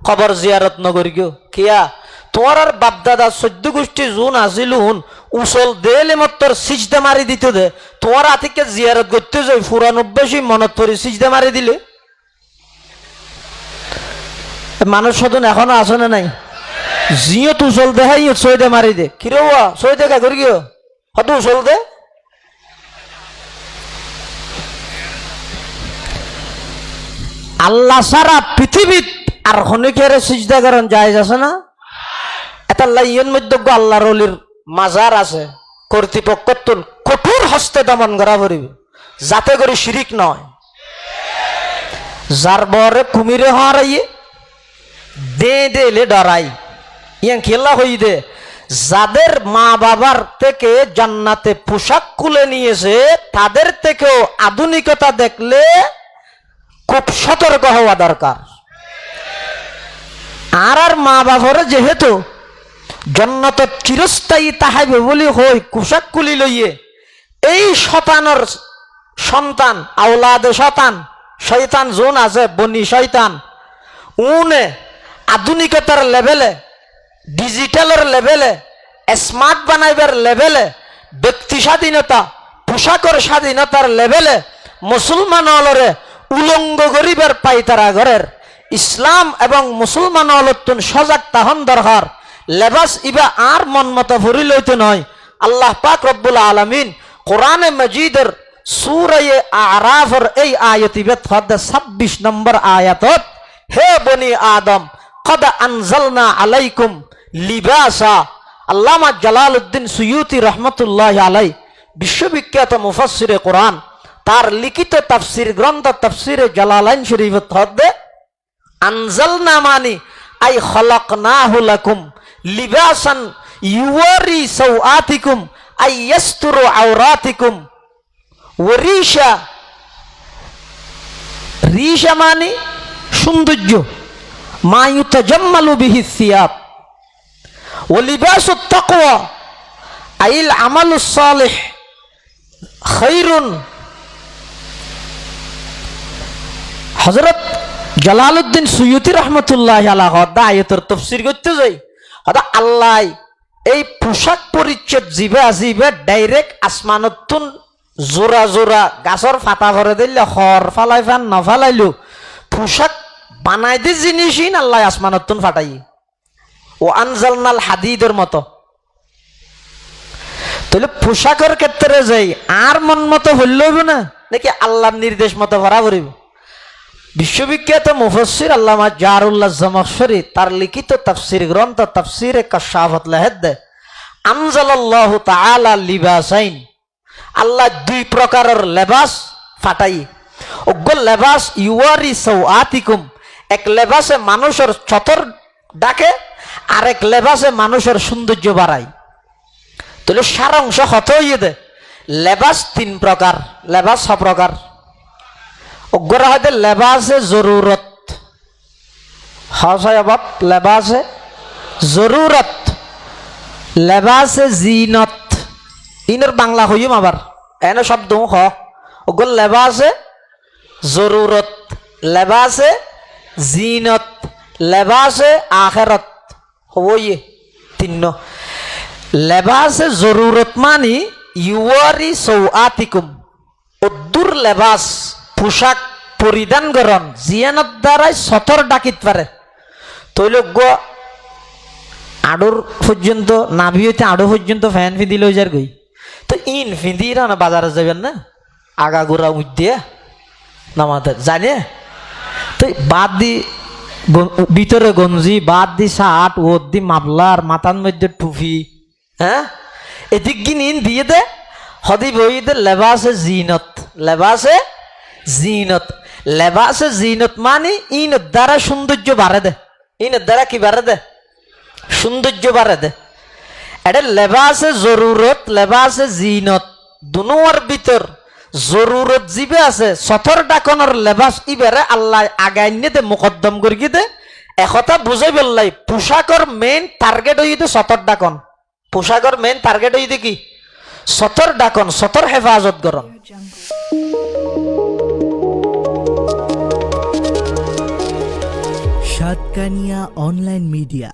কবর জিয়ারত নগর গিয়ে কিয়া তোমার আর বাপদাদা 14 গোষ্ঠী জুন আসিল হুন উসল দেলে মত্তর সিজদা মারি দিতে দে তোমার আতিকে জিয়ারত করতে যাই ফুরান অভ্যাসী মনত পড়ি সিজদা মারি দিলে মানুষ সদন এখনো আসে না নাই জিও তু উসল দে হাই সইদে মারি দে কিরে ওয়া সইদে কা করি গিয়ে হত উসল দে আল্লাহ সারা পৃথিবীত আর হনিকের সিজদা করেন জায়েজ আছে না এটা লাইয়ের মধ্যে আল্লাহর ওলির মাজার আছে কর্তৃপক্ষ কঠোর হস্তে দমন করা পড়িবে যাতে করে শিরিক নয় যার বরে কুমিরে হারাইয়ে দে দেলে ডরাই ইয়াং খেলা হই দে যাদের মা বাবার থেকে জান্নাতে পোশাক খুলে নিয়েছে তাদের থেকেও আধুনিকতা দেখলে খুব সতর্ক হওয়া দরকার আর মা বাবার যেহেতু জন্নত চিরস্থায়ী তাহাইবে বলি হই পোশাক খুলি লইয়ে এই শতানের সন্তান আওলাদে শয়তান জোন আছে বনি শয়তান উনে আধুনিকতার লেভেলে ডিজিটালের লেভেলে স্মার্ট বানাইবার লেভেলে ব্যক্তি স্বাধীনতা পোশাকের স্বাধীনতার লেভেলে মুসলমান হলরে উলঙ্গ গরিবের পাইতারা ঘরের ইসলাম এবং মুসলমান হলতুন সজাগ তাহন দরকার লেবাস ইবা আর মন মতো ভরি লইতে নয় আল্লাহ পাক রব্বুল আলামিন কোরআনে মজিদের সূরা আরাফের এই আয়াতিবে 26 নম্বর আয়াতত হে বনি আদম কদ আনজালনা আলাইকুম লিবাসা আল্লামা জালালউদ্দিন সুয়ুতি রহমতুল্লাহ আলাই বিশ্ববিখ্যাত মুফাসসিরে কোরআন তার লিখিত তাফসীর গ্রন্থ তাফসীরে জালালাইন শরীফত হদে আনজালনা মানি আই খলাকনাহু লাকুম লিবাসান ইউয়ারি সাওআতিকুম আই ইয়াসতুরু আওরাতিকুম ওয়ারিশা রিশা মানে সৌন্দর্য মা ইউতাজাম্মালু বিহি সিয়াব ওয়া লিবাসুত তাকওয়া আইল আমালুস সালিহ খায়রুন হযরত জালালউদ্দিন সুয়ুতি রহমতুল্লাহ আলাইহি আয়াতের তাফসীর করতে যাই আদা আল্লাহ এই পোশাক পরিচ্ছদ জিবে আজিবে ডাইরেক্ট আসমানতুন জোড়া জোড়া গাছর ফাটা ভরে দিলে হর ফালাই ফান না ফালাইলো পোশাক বানাই দি জিনিসই আল্লাহ আসমানতুন ফাটাই ও আনজালনাল হাদিদের মতো তাহলে পোশাকের ক্ষেত্রে যাই আর মন মতো হইলইব না নাকি আল্লাহর নির্দেশ মতো ভরা ভরিব বিশ্ববিখ্যাত মুফাসসির আল্লামা জারুল্লাহ জামাখশরী তার লিখিত তাফসীর গ্রন্থ তাফসীরে কাশাফত লেহেদ আনজালাল্লাহু তাআলা লিবাসাইন আল্লাহ দুই প্রকারের লেবাস ফাটাই ওগো লেবাস ইউয়ারি সাওআতিকুম এক লেবাসে মানুষের ছতর ডাকে আর এক লেবাসে মানুষের সৌন্দর্য বাড়ায় তাহলে সারাংশ হত হইয়ে দে লেবাস তিন প্রকার লেবাস ছ প্রকার ওগরা হয়তো লেবাসে জরুরত হসায়াবাদ লেবাসে জরুরত লেবাসে জিনত ইনের বাংলা হইম আবার এনে শব্দ হ ওগল লেবাসে জরুরত লেবাসে জিনত লেবাসে আখেরত হইয়ে তিন লেবাসে জরুরত মানি ইউয়ারি সাওআতিকুম উদ্দুর লেবাস পোশাক পরিধান করন জিয়ানত দ্বারাই সতর ডাকিত পারে তৈলজ্ঞ আড়ুর পর্যন্ত নাভি হইতে আড়ু পর্যন্ত ফ্যান ফিদি লই যার গই তো ইন ফিদি না বাজারে যাবেন না আগাগোড়া উদ্দিয়া নামাতে জানে তো বাদ দি ভিতরে গঞ্জি বাদ দি শার্ট ওদ দি মাফলার মাথার মধ্যে টুপি হ্যাঁ এদিক গিন দিয়ে দে হদি বই দে লেবাসে জিনত লেবাসে জিনত লেবাসে জিনত মানে ইনের দ্বারা সৌন্দর্য বাড়ে দে ইনের দ্বারা কি বাড়ে দে সৌন্দর্য বাড়ে দে এটা লেবাসে জরুরত লেবাসে জিনত দুনোর ভিতর জরুরত জিবে আছে সতর ডাকনের লেবাস ইবারে আল্লাহ আগাই নিয়ে দে মুকদ্দম করি দে একথা বুঝাই বললাই পোশাকর মেইন টার্গেট হইতে সতর ডাকন পোশাকর মেইন টার্গেট হইতে কি সতর ডাকন সতর হেফাজত করন হাতকানিয়া অনলাইন মিডিয়া।